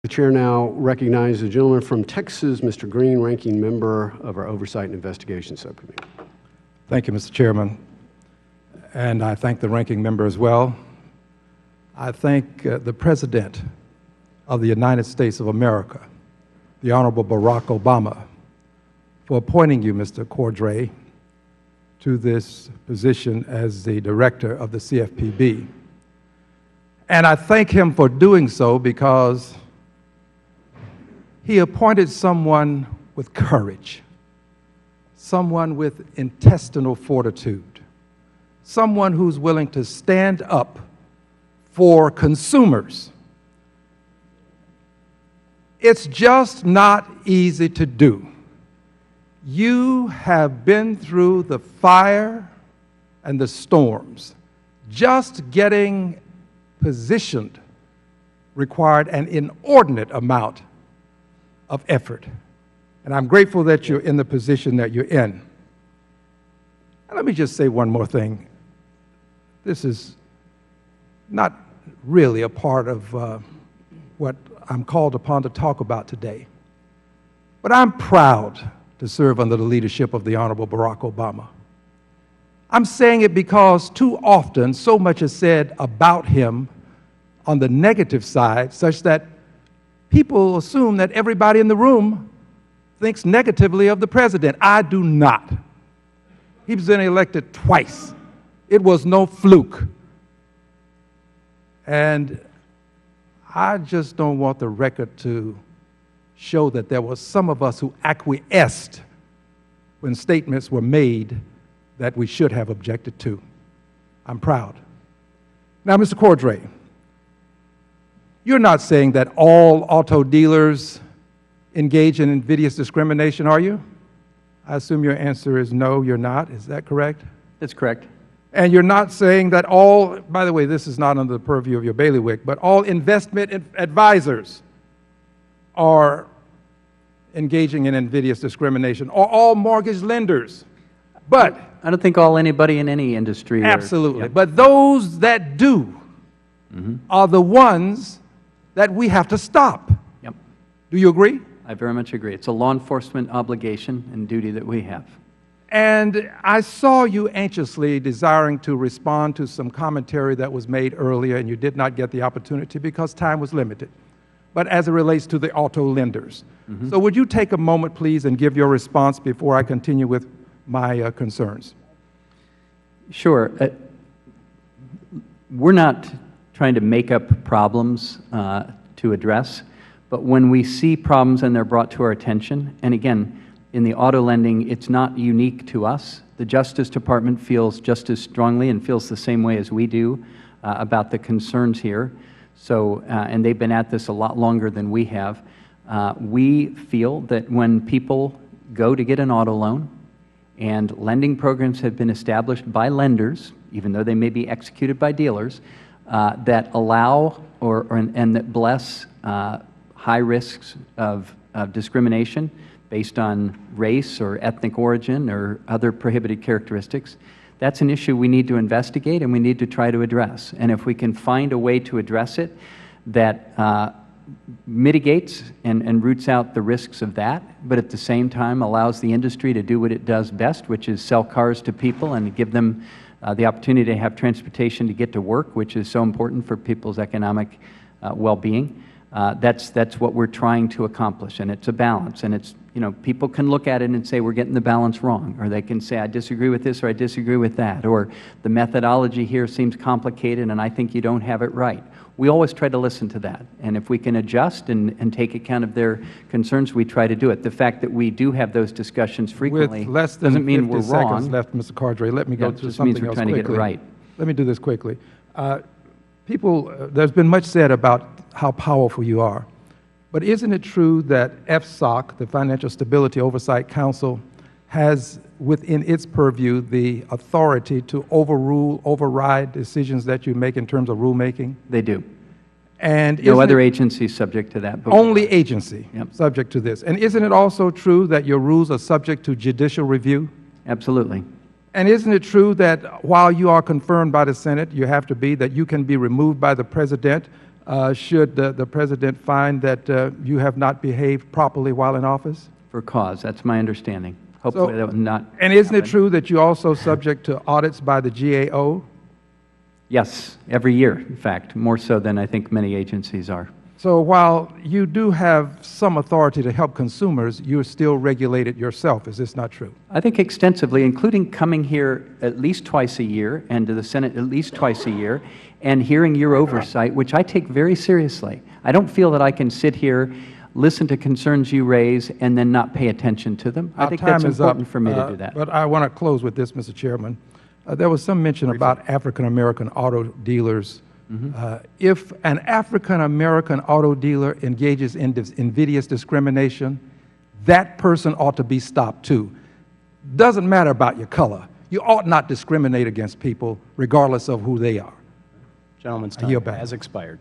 The chair now recognizes the gentleman from Texas, Mr. Green, ranking member of our Oversight and Investigation Subcommittee. Thank you, Mr. Chairman. And I thank the ranking member as well. I thank the President of the United States of America, the Honorable Barack Obama, for appointing you, Mr. Cordray, to this position as the Director of the CFPB. And I thank him for doing so because he appointed someone with courage, someone with intestinal fortitude, someone who's willing to stand up for consumers. It's just not easy to do. You have been through the fire and the storms. Just getting positioned required an inordinate amount of effort. And I'm grateful that you're in the position that you're in. And let me just say one more thing. This is not really a part of what I'm called upon to talk about today. But I'm proud to serve under the leadership of the Honorable Barack Obama. I'm saying it because too often so much is said about him on the negative side, such that people assume that everybody in the room thinks negatively of the president. I do not. He's been elected twice. It was no fluke. And I just don't want the record to show that there were some of us who acquiesced when statements were made that we should have objected to. I'm proud. Now, Mr. Cordray, you're not saying that all auto dealers engage in invidious discrimination, are you? I assume your answer is no, you're not. Is that correct? That's correct. And you're not saying that all, by the way, this is not under the purview of your bailiwick, but all investment advisors are engaging in invidious discrimination, or all mortgage lenders. But I don't think anybody in any industry. Absolutely. Yeah. But those that do are the ones that we have to stop. Yep. Do you agree? I very much agree. It's a law enforcement obligation and duty that we have. And I saw you anxiously desiring to respond to some commentary that was made earlier, and you did not get the opportunity because time was limited. But as it relates to the auto lenders. So would you take a moment, please, and give your response before I continue with my concerns? Sure. We're not trying to make up problems to address, but when we see problems and they're brought to our attention, and again, in the auto lending, it's not unique to us. The Justice Department feels just as strongly and feels the same way as we do about the concerns here. So, and they've been at this a lot longer than we have. We feel that when people go to get an auto loan, and lending programs have been established by lenders, even though they may be executed by dealers, that allow and that bless high risks of discrimination based on race or ethnic origin or other prohibited characteristics. That's an issue we need to investigate and we need to try to address. And if we can find a way to address it that mitigates and roots out the risks of that, but at the same time allows the industry to do what it does best, which is sell cars to people and give them the opportunity to have transportation to get to work, which is so important for people's economic well-being. That's what we're trying to accomplish, and it's a balance. And it's, you know, people can look at it and say we're getting the balance wrong, or they can say I disagree with this or I disagree with that, or the methodology here seems complicated and I think you don't have it right. We always try to listen to that, and if we can adjust and take account of their concerns, we try to do it. The fact that we do have those discussions frequently doesn't mean we're wrong. With less than 50 seconds left, Mr. Cordray, let me go through something else quickly. It just means we're trying to get it right. Let me do this quickly. There's been much said about how powerful you are, but isn't it true that FSOC, the Financial Stability Oversight Council, has within its purview the authority to override decisions that you make in terms of rulemaking? They do. And no other agency subject to that. Only agency subject to this. And isn't it also true that your rules are subject to judicial review? Absolutely. And isn't it true that while you are confirmed by the Senate, you have to be, that you can be removed by the President should the President find that you have not behaved properly while in office? For cause, that's my understanding. Hopefully that will not. And isn't it happen. true that you're also subject to audits by the GAO? Yes, every year, in fact, more so than I think many agencies are. So while you do have some authority to help consumers, you're still regulated yourself. Is this not true? I think extensively, including coming here at least twice a year and to the Senate at least twice a year and hearing your oversight, which I take very seriously. I don't feel that I can sit here, listen to concerns you raise, and then not pay attention to them. I think that's important for me to do that. But I want to close with this, Mr. Chairman. There was some mention about African-American auto dealers. If an African-American auto dealer engages in invidious discrimination, that person ought to be stopped too. Doesn't matter about your color. You ought not discriminate against people regardless of who they are. Gentleman's I yield time back. has expired.